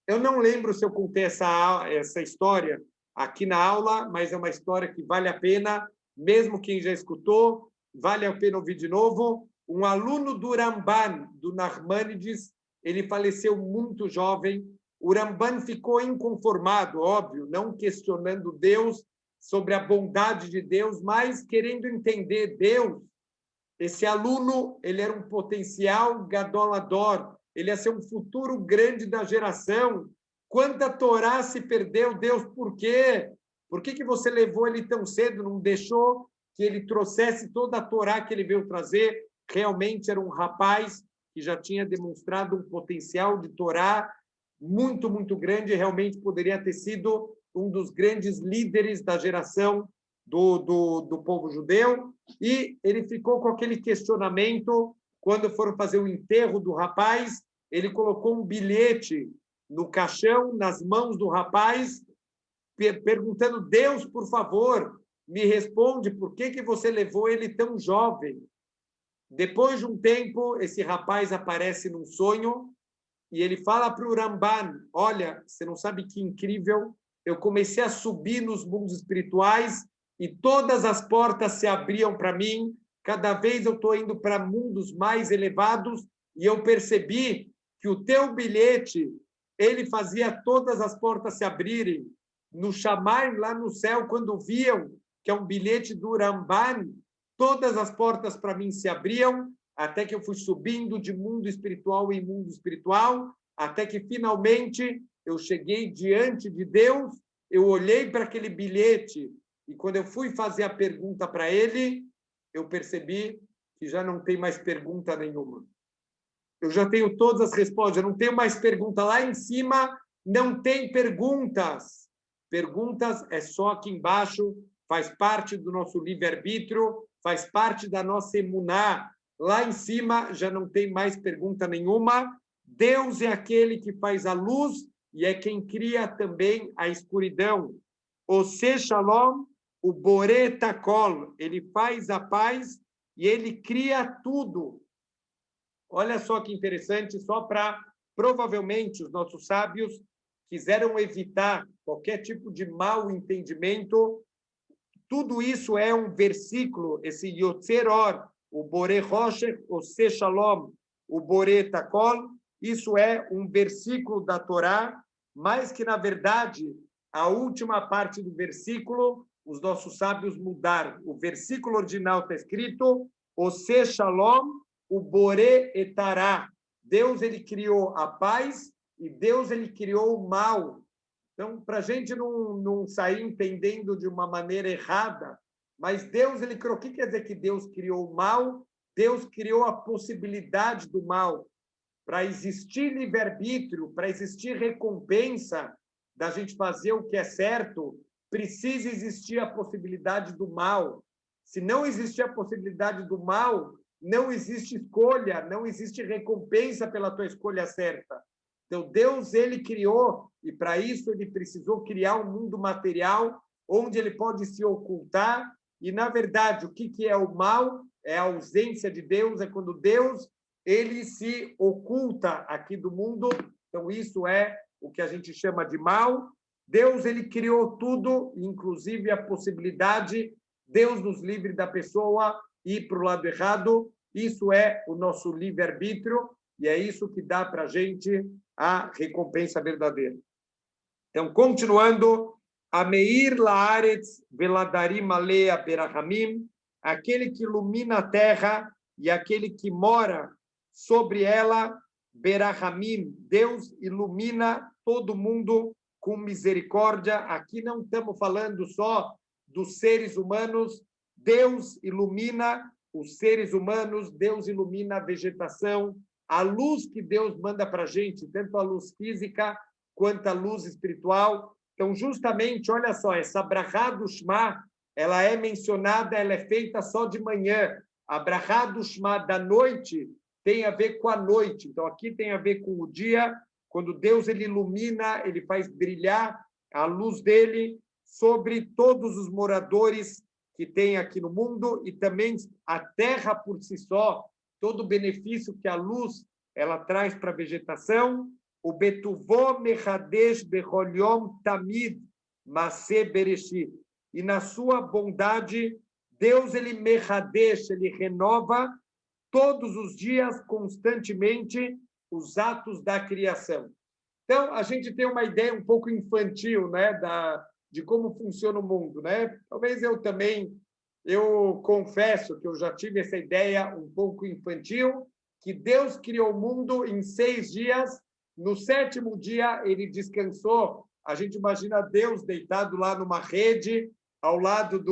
[SPEAKER 1] Eu não lembro se eu contei essa história aqui na aula, mas é uma história que vale a pena, mesmo quem já escutou, vale a pena ouvir de novo. Um aluno do Ramban, do Nachmanides, ele faleceu muito jovem. O Ramban ficou inconformado, óbvio, não questionando Deus, sobre a bondade de Deus, mas querendo entender Deus. Esse aluno, ele era um potencial gadolador, ele ia ser um futuro grande da geração. Quanta Torá se perdeu, Deus, por quê? Por que você levou ele tão cedo, não deixou que ele trouxesse toda a Torá que ele veio trazer? Realmente era um rapaz que já tinha demonstrado um potencial de Torá muito, muito grande, realmente poderia ter sido um dos grandes líderes da geração do povo judeu, e ele ficou com aquele questionamento. Quando foram fazer o enterro do rapaz, ele colocou um bilhete no caixão, nas mãos do rapaz, perguntando: Deus, por favor, me responde, por que você levou ele tão jovem? Depois de um tempo, esse rapaz aparece num sonho, e ele fala para o Ramban: olha, você não sabe que incrível, eu comecei a subir nos mundos espirituais e todas as portas se abriam para mim. Cada vez eu estou indo para mundos mais elevados e eu percebi que o teu bilhete, ele fazia todas as portas se abrirem. No Shamayim, lá no céu, quando viam que é um bilhete do Ramban, todas as portas para mim se abriam, até que eu fui subindo de mundo espiritual em mundo espiritual, até que finalmente eu cheguei diante de Deus, eu olhei para aquele bilhete e quando eu fui fazer a pergunta para ele, eu percebi que já não tem mais pergunta nenhuma. Eu já tenho todas as respostas, eu não tenho mais pergunta. Lá em cima não tem perguntas. Perguntas é só aqui embaixo, faz parte do nosso livre-arbítrio, faz parte da nossa emuná. Lá em cima já não tem mais pergunta nenhuma. Deus é aquele que faz a luz e é quem cria também a escuridão. O Se Shalom, o Boré Takol, ele faz a paz e ele cria tudo. Olha só que interessante, só para, provavelmente, os nossos sábios quiseram evitar qualquer tipo de mau entendimento. Tudo isso é um versículo, esse Yotzer Or, o Boré Rocher, o Se Shalom, o Boré Takol, isso é um versículo da Torá, mas que, na verdade, a última parte do versículo, os nossos sábios mudaram. O versículo original está escrito, o Se Shalom, o Boré Etará. Deus, ele criou a paz e Deus, ele criou o mal. Então, para a gente não sair entendendo de uma maneira errada, mas Deus, ele criou. O que quer dizer que Deus criou o mal? Deus criou a possibilidade do mal. Para existir livre-arbítrio, para existir recompensa da gente fazer o que é certo, precisa existir a possibilidade do mal. Se não existir a possibilidade do mal, não existe escolha, não existe recompensa pela tua escolha certa. Então, Deus, ele criou, e para isso ele precisou criar um mundo material onde ele pode se ocultar. E, na verdade, o que é o mal? É a ausência de Deus, é quando Deus ele se oculta aqui do mundo. Então, isso é o que a gente chama de mal. Deus, ele criou tudo, inclusive a possibilidade, Deus nos livre da pessoa ir para o lado errado. Isso é o nosso livre-arbítrio e é isso que dá para a gente a recompensa verdadeira. Então, continuando, Ameir laaretz veladarim alea berahamim, aquele que ilumina a terra e aquele que mora sobre ela, berahamim, Deus ilumina todo mundo com misericórdia. Aqui não estamos falando só dos seres humanos, Deus ilumina os seres humanos, Deus ilumina a vegetação, a luz que Deus manda para a gente, tanto a luz física quanto a luz espiritual. Então, justamente, olha só, essa brachá do Shema, ela é mencionada, ela é feita só de manhã. A brachá do Shema da noite tem a ver com a noite. Então, aqui tem a ver com o dia, quando Deus ele ilumina, ele faz brilhar a luz dele sobre todos os moradores que tem aqui no mundo e também a terra por si só, todo o benefício que a luz ela traz para a vegetação. O Betuvó Mechadesh Bechol Yom Tamid Maseh Bereshit. E na sua bondade, Deus ele Mechadesh, ele renova todos os dias, constantemente, os atos da criação. Então, a gente tem uma ideia um pouco infantil, né, de como funciona o mundo, né? Talvez eu confesso que eu já tive essa ideia um pouco infantil, que Deus criou o mundo em 6 dias, no 7º dia ele descansou. A gente imagina Deus deitado lá numa rede, ao lado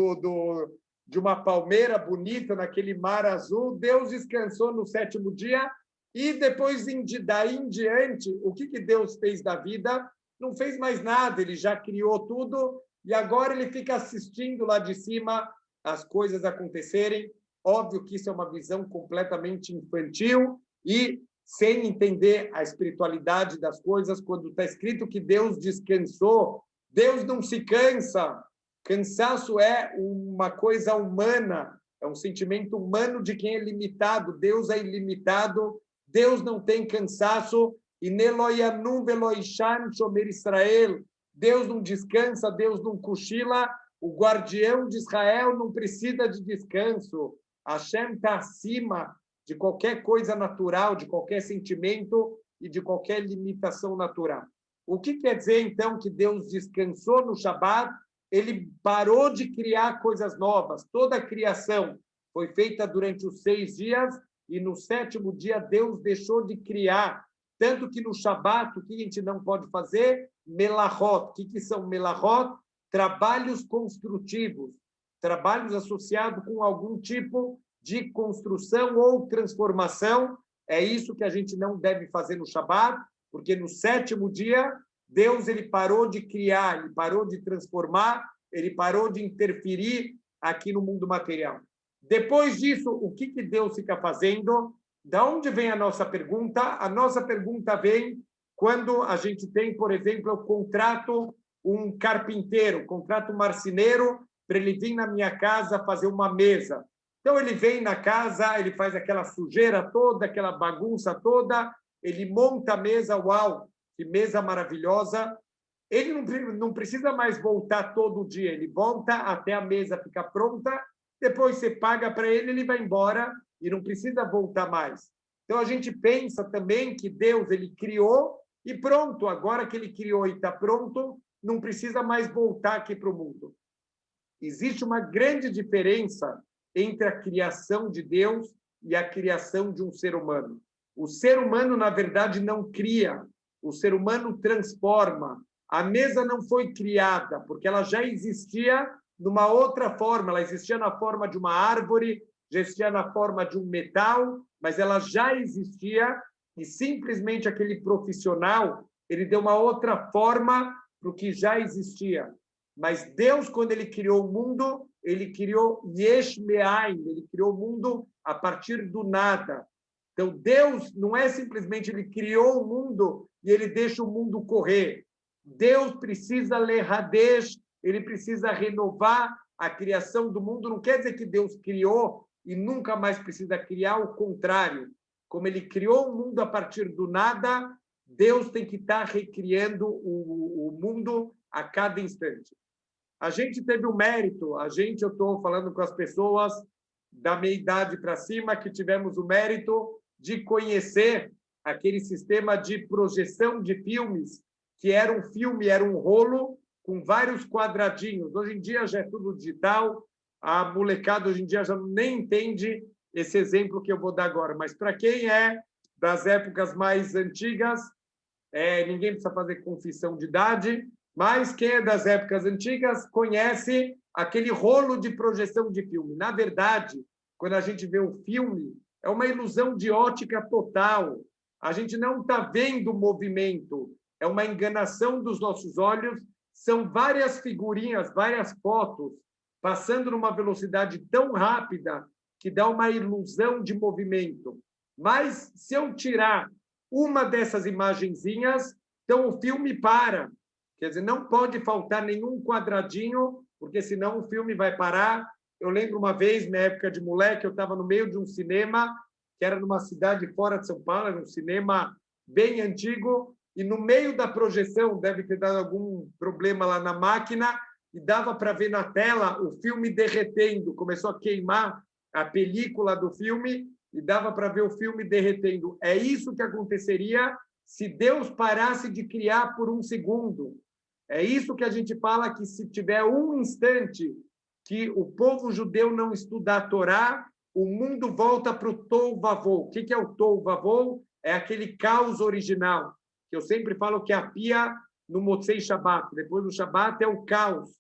[SPEAKER 1] de uma palmeira bonita, naquele mar azul. Deus descansou no 7º dia e depois, daí em diante, o que Deus fez da vida? Não fez mais nada, ele já criou tudo e agora ele fica assistindo lá de cima as coisas acontecerem. Óbvio que isso é uma visão completamente infantil e sem entender a espiritualidade das coisas. Quando está escrito que Deus descansou, Deus não se cansa. Cansaço é uma coisa humana, é um sentimento humano de quem é limitado. Deus é ilimitado, Deus não tem cansaço. E Neloyanum Veloishan Shomer Israel, Deus não descansa, Deus não cochila, o guardião de Israel não precisa de descanso. Hashem está acima de qualquer coisa natural, de qualquer sentimento e de qualquer limitação natural. O que quer dizer, então, que Deus descansou no Shabat? Ele parou de criar coisas novas. Toda a criação foi feita durante os 6 dias e no 7º dia Deus deixou de criar. Tanto que no Shabat, o que a gente não pode fazer? Melahot. O que são melahot? Trabalhos construtivos, trabalhos associados com algum tipo de construção ou transformação. É isso que a gente não deve fazer no Shabat, porque no 7º dia, Deus ele parou de criar, ele parou de transformar, ele parou de interferir aqui no mundo material. Depois disso, o que Deus fica fazendo? Da onde vem a nossa pergunta? A nossa pergunta vem quando a gente tem, por exemplo, eu contrato um carpinteiro, contrato um marceneiro para ele vir na minha casa fazer uma mesa. Então, ele vem na casa, ele faz aquela sujeira toda, aquela bagunça toda, ele monta a mesa, uau, que mesa maravilhosa. Ele não precisa mais voltar todo dia, ele volta até a mesa ficar pronta, depois você paga para ele, ele vai embora e não precisa voltar mais. Então, a gente pensa também que Deus ele criou e pronto, agora que ele criou e está pronto, não precisa mais voltar aqui para o mundo. Existe uma grande diferença entre a criação de Deus e a criação de um ser humano. O ser humano, na verdade, não cria. O ser humano transforma. A mesa não foi criada, porque ela já existia numa outra forma. Ela existia na forma de uma árvore, já existia na forma de um metal, mas ela já existia e simplesmente aquele profissional ele deu uma outra forma para o que já existia. Mas Deus, quando ele criou o mundo, ele criou Yesh Me'ain, ele criou o mundo a partir do nada. Então, Deus não é simplesmente ele criou o mundo e ele deixa o mundo correr. Deus precisa lehadesh, ele precisa renovar a criação do mundo. Não quer dizer que Deus criou e nunca mais precisa criar, o contrário. Como ele criou o mundo a partir do nada, Deus tem que estar recriando o mundo a cada instante. A gente teve o mérito, eu estou falando com as pessoas da meia idade para cima, que tivemos o mérito de conhecer aquele sistema de projeção de filmes, que era um filme, era um rolo com vários quadradinhos. Hoje em dia já é tudo digital, a molecada hoje em dia já nem entende esse exemplo que eu vou dar agora. Mas para quem é das épocas mais antigas, ninguém precisa fazer confissão de idade, mas quem é das épocas antigas conhece aquele rolo de projeção de filme. Na verdade, quando a gente vê o filme, é uma ilusão de ótica total. A gente não está vendo o movimento, é uma enganação dos nossos olhos. São várias figurinhas, várias fotos, passando numa velocidade tão rápida que dá uma ilusão de movimento. Mas, se eu tirar uma dessas imagenzinhas, então o filme para. Quer dizer, não pode faltar nenhum quadradinho, porque senão o filme vai parar. Eu lembro uma vez, na época de moleque, eu estava no meio de um cinema, que era numa cidade fora de São Paulo, era um cinema bem antigo, e no meio da projeção, deve ter dado algum problema lá na máquina, e dava para ver na tela o filme derretendo, começou a queimar a película do filme, e dava para ver o filme derretendo. É isso que aconteceria se Deus parasse de criar por um segundo. É isso que a gente fala, que se tiver um instante que o povo judeu não estudar a Torá, o mundo volta para o Tohu Vavou. O que é o Tohu Vavou? É aquele caos original, que eu sempre falo que é a pia no Motzei Shabbat. Depois do Shabbat é o caos.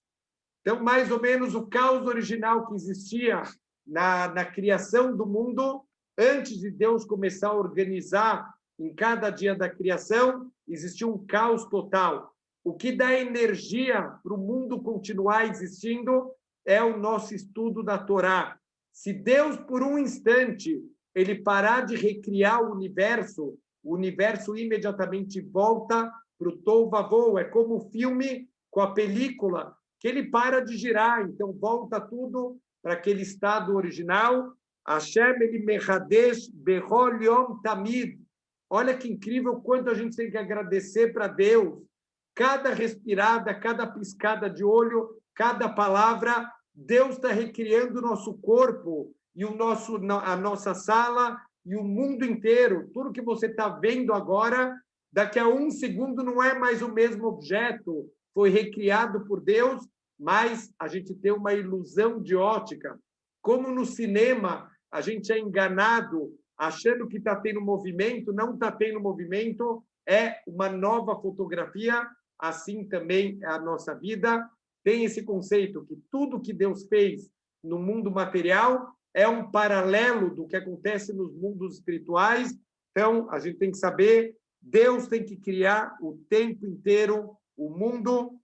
[SPEAKER 1] Então, mais ou menos, o caos original que existia na criação do mundo, antes de Deus começar a organizar em cada dia da criação, existia um caos total. O que dá energia para o mundo continuar existindo é o nosso estudo da Torá. Se Deus, por um instante, ele parar de recriar o universo imediatamente volta para o Tohu Vavou. É como o filme com a película, que ele para de girar, então volta tudo para aquele estado original. Hashem ele mechadesh bechol yom tamid. Olha que incrível quanto a gente tem que agradecer para Deus. cada respirada, cada piscada de olho, cada palavra, Deus está recriando o nosso corpo e a nossa sala e o mundo inteiro. Tudo que você está vendo agora, daqui a um segundo não é mais o mesmo objeto, foi recriado por Deus, mas a gente tem uma ilusão de ótica. Como no cinema, a gente é enganado achando que está tendo movimento, não está tendo movimento, é uma nova fotografia, assim também é a nossa vida. Tem esse conceito que tudo que Deus fez no mundo material é um paralelo do que acontece nos mundos espirituais. Então, a gente tem que saber, Deus tem que criar o tempo inteiro o mundo,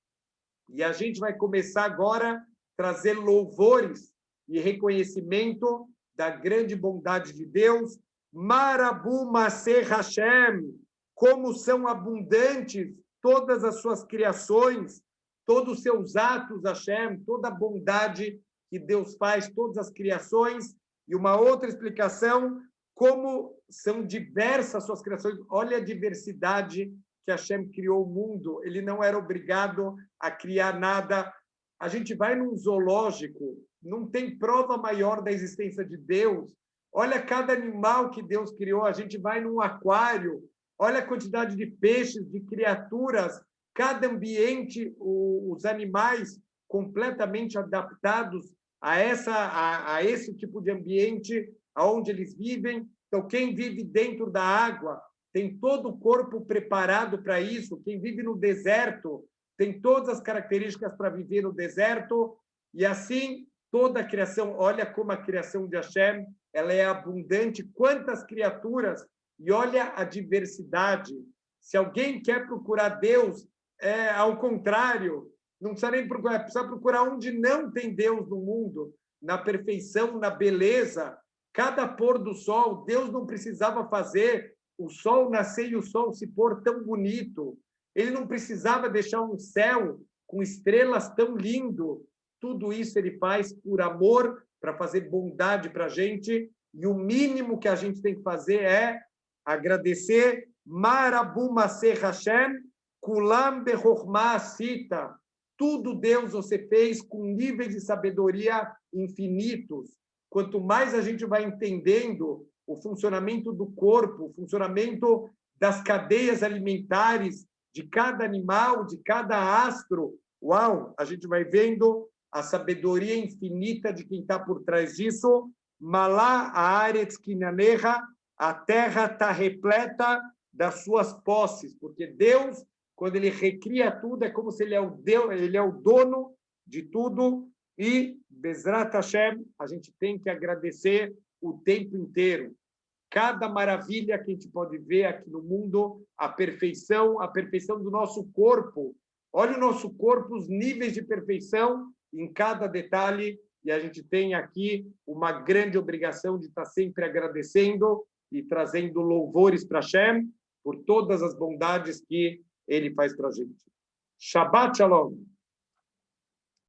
[SPEAKER 1] e a gente vai começar agora a trazer louvores e reconhecimento da grande bondade de Deus. Marabu Maser Hashem, como são abundantes todas as suas criações, todos os seus atos, Hashem, toda a bondade que Deus faz, todas as criações. E uma outra explicação, como são diversas suas criações. Olha a diversidade que Hashem criou o mundo. Ele não era obrigado a criar nada. A gente vai num zoológico, não tem prova maior da existência de Deus. Olha cada animal que Deus criou. A gente vai num aquário, olha a quantidade de peixes, de criaturas, cada ambiente, os animais completamente adaptados a esse tipo de ambiente onde eles vivem. Então, quem vive dentro da água tem todo o corpo preparado para isso. Quem vive no deserto tem todas as características para viver no deserto. E assim, toda a criação, olha como a criação de Hashem, ela é abundante. Quantas criaturas! E olha a diversidade. Se alguém quer procurar Deus, é ao contrário, não precisa nem procurar, precisa procurar onde não tem Deus no mundo, na perfeição, na beleza. Cada pôr do sol, Deus não precisava fazer o sol nascer e o sol se pôr tão bonito. Ele não precisava deixar um céu com estrelas tão lindo. Tudo isso ele faz por amor, para fazer bondade para a gente. E o mínimo que a gente tem que fazer é agradecer. Marabu Maser Hashem, Kulam Bechokhmah Asita. Tudo, Deus, você fez com níveis de sabedoria infinitos. Quanto mais a gente vai entendendo o funcionamento do corpo, o funcionamento das cadeias alimentares de cada animal, de cada astro, uau, a gente vai vendo a sabedoria infinita de quem está por trás disso. Malá Haaretz Kinaneha, a terra está repleta das suas posses, porque Deus, quando ele recria tudo, é como se ele é o Deus, ele é o dono de tudo. E Bezrat Hashem, a gente tem que agradecer o tempo inteiro. Cada maravilha que a gente pode ver aqui no mundo, a perfeição do nosso corpo. Olha o nosso corpo, os níveis de perfeição em cada detalhe. E a gente tem aqui uma grande obrigação de estar sempre agradecendo e trazendo louvores para Hashem por todas as bondades que ele faz para a gente. Shabbat Shalom.